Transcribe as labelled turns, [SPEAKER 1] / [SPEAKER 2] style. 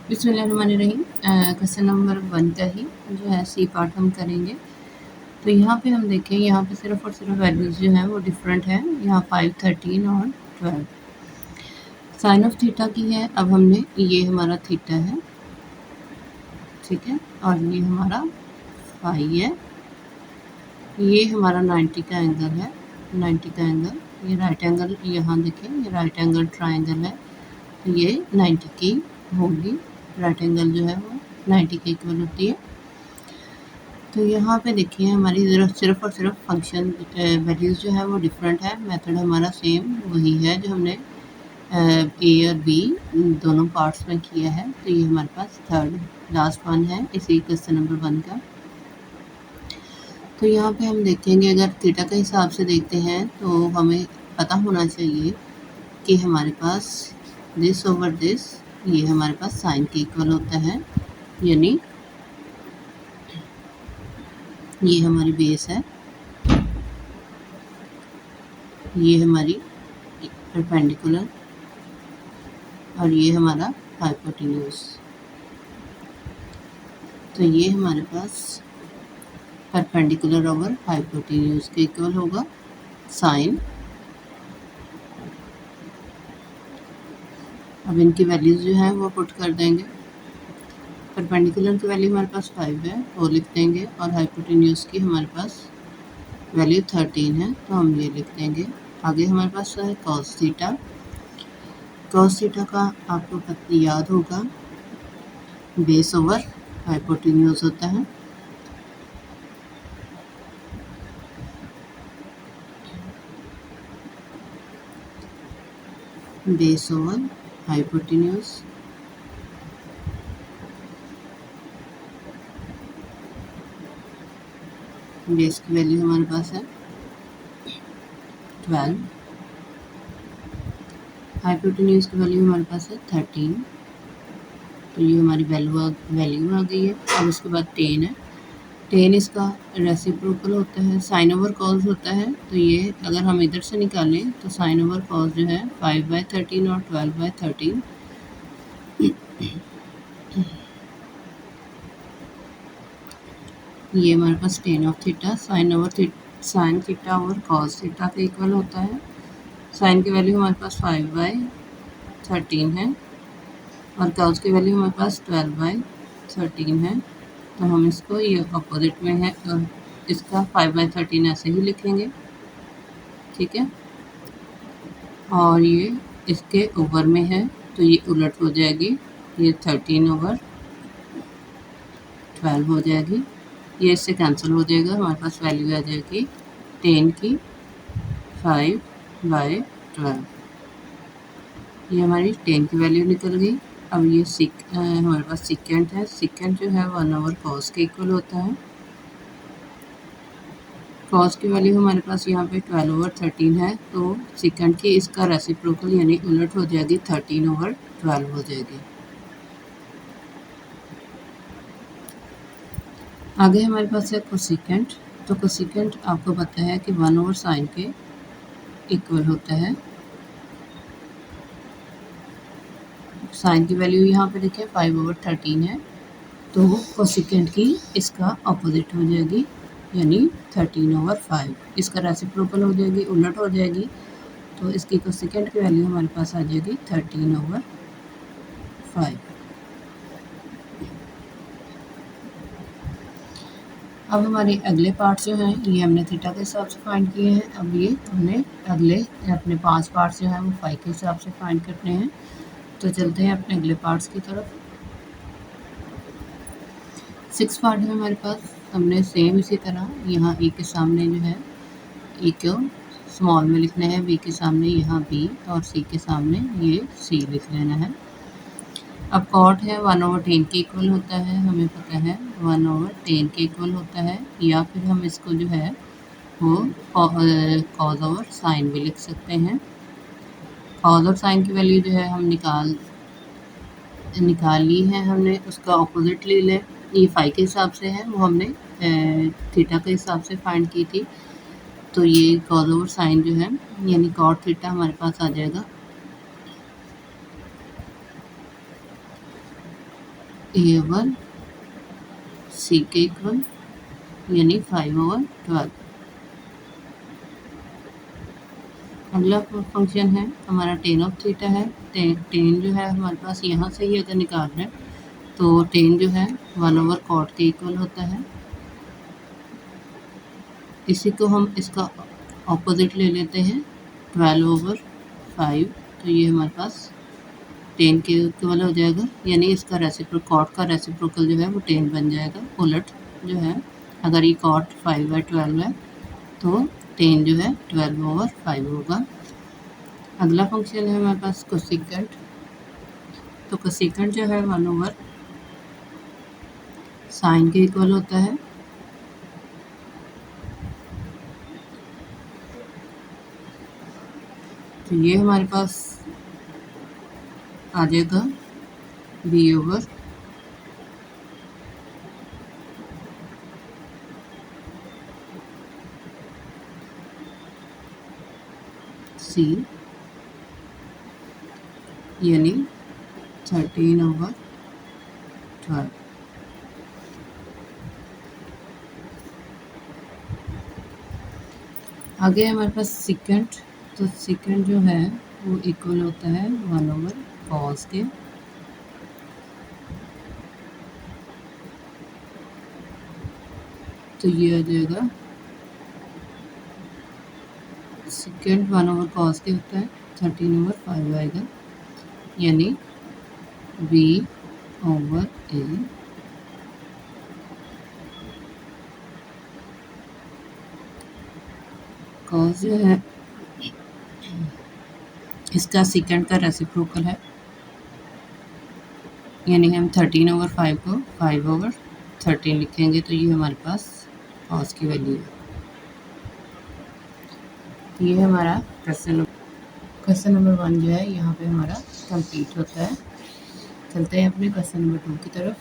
[SPEAKER 1] बिस्मिल्लाहिर्रहमानिर्रहीम। Question number 1 का ही जो है सी पार्ट हम करेंगे। तो यहाँ पे हम देखें, यहाँ पे सिर्फ और सिर्फ वैल्यूज़ जो हैं वो डिफरेंट हैं। यहाँ 5, 13 और 12 साइन ऑफ थीटा की है। अब हमने ये हमारा थीटा है, ठीक है, और ये हमारा फाई है, ये हमारा 90 का एंगल है, 90 का एंगल, ये राइट एंगल, यहाँ देखें ये राइट एंगल ट्राइंगल है, तो ये 90 की होगी। राइट एंगल जो है वो 90 के इक्वल होती है। तो यहाँ पे देखिए हमारी सिर्फ और सिर्फ फंक्शन वैल्यूज़ जो है वो डिफरेंट है। मेथड हमारा सेम वही है जो हमने ए और बी दोनों पार्ट्स में किया है। तो ये हमारे पास थर्ड लास्ट वन है इसी क्वेश्चन नंबर 1 का। तो यहाँ पे हम देखेंगे, अगर थीटा के हिसाब से देखते हैं तो हमें पता होना चाहिए कि हमारे पास दिस ओवर दिस, ये हमारे पास साइन के इक्वल होता है, यानी ये हमारी बेस है, ये हमारी परपेंडिकुलर और ये हमारा हाइपोटेन्यूज। तो ये हमारे पास परपेंडिकुलर ओवर हाइपोटेन्यूज के इक्वल होगा साइन। अब इनकी वैल्यूज जो है वो पुट कर देंगे। परपेंडिकुलर की वैल्यू हमारे पास 5 है, वो लिख देंगे, और हाइपोटेन्यूज की हमारे पास वैल्यू 13 है, तो हम ये लिख देंगे। आगे हमारे पास है कॉस थीटा। कॉस थीटा का आपको याद होगा बेस ओवर हाइपोटेन्यूज होता है। बेस ओवर हाइपोटेन्यूज, बेस की वैल्यू हमारे पास है 12, हाइपोटेन्यूज की वैल्यू हमारे पास है 13। तो ये हमारी वैल्यू आ गई है। अब उसके बाद 10 है। 10 इसका रेसिप्रोकल होता है, साइन ओवर कॉस होता है। तो ये अगर हम इधर से निकालें तो साइन ओवर कॉस जो है 5/13 और 12/13। ये हमारे पास tan of theta sine theta over cos theta के इक्वल होता है। साइन की वैल्यू हमारे पास 5/13 है और कॉस की वैल्यू हमारे पास 12/13 है। तो हम इसको, ये अपोजिट में है, तो इसका 5/13 ऐसे ही लिखेंगे, ठीक है। और ये इसके ओवर में है तो ये उलट हो जाएगी, ये 13/12 हो जाएगी। ये इससे कैंसिल हो जाएगा, हमारे पास वैल्यू आ जाएगी 10 की 5/12। ये हमारी 10 की वैल्यू निकल गई। अब ये हमारे पास सिकेंट है। सिकेंट जो है 1 ओवर कॉस के इक्वल होता है। कॉस की वैल्यू हमारे पास यहाँ पे 12/13 है, तो सिकेंट की इसका रेसिप्रोकल यानी उलट हो जाएगी, 13/12 हो जाएगी। आगे हमारे पास है कोसिकेंट। तो कोसिकेंट आपको पता है कि 1 ओवर साइन के इक्वल होता है। साइन की वैल्यू यहाँ पे देखिए 5/13 है, तो कोसिकेंट की इसका अपोजिट हो जाएगी, यानी 13/5। इसका रेसिप्रोकल हो जाएगी, उलट हो जाएगी, तो इसकी कोसिकेंट की वैल्यू हमारे पास आ जाएगी 13/5। अब हमारे अगले पार्ट्स जो हैं ये हमने थीटा के हिसाब से फाइंड किए हैं। अब ये हमने अगले अपने 5 पार्ट्स जो हैं वो फाई के हिसाब से फाइंड करने हैं। तो चलते हैं अपने अगले पार्ट्स की तरफ। 6 पार्ट है हमारे पास। हमने सेम इसी तरह यहाँ ए के सामने जो है ए को स्मॉल में लिखना है, बी के सामने यहाँ बी, और सी के सामने ये सी लिख लेना है। अब कॉट है 1/10 के इक्वल होता है, हमें पता है 1/10 के इक्वल होता है, या फिर हम इसको जो है वो कॉज ओवर साइन भी लिख सकते हैं। कॉज और साइन की वैल्यू जो है हम निकाल ली है हमने, उसका ऑपोजिट ले लें। ये फाई के हिसाब से है, वो हमने थीटा के हिसाब से फाइंड की थी। तो ये कॉज ओवर साइन जो है यानी कॉट थीटा हमारे पास आ जाएगा A1 C के इक्वल यानी 5/12। अगला फंक्शन है हमारा टेन ऑफ थीटा है। टेन जो है हमारे पास यहाँ से ही अगर निकाल रहे हैं तो टेन जो है 1/cot के इक्वल होता है। इसी को हम इसका ऑपोजिट ले लेते हैं 12/5, तो ये हमारे पास 10 के इक्वल हो जाएगा, यानी इसका कॉट का रेसिप्रोकल जो है वो 10 बन जाएगा। उलट जो है अगर ये कॉट 5/12 है तो 10 जो है 12/5 होगा। अगला फंक्शन है हमारे पास कोसेकेंट। तो कोसेकेंट जो है 1/sin के इक्वल होता है। तो ये हमारे पास आ जाएगा B/c। यानी 13/12। आगे हमारे पास सेकेंड। तो सेकेंड जो है वो इक्वल होता है 1/cos के। तो ये आ जाएगा सेकेंड 1/cos के होता है 13/5 आएगा, यानी B/a। cos जो है इसका सेकेंड का रेसिप्रोकल है, यानी हम 13/5 को 5/13 लिखेंगे, तो ये हमारे पास cos की वैल्यू है। ये हमारा क्वेश्चन नंबर 1 जो है यहाँ पे हमारा कंप्लीट होता है। चलते हैं अपने क्वेश्चन नंबर 2 की तरफ।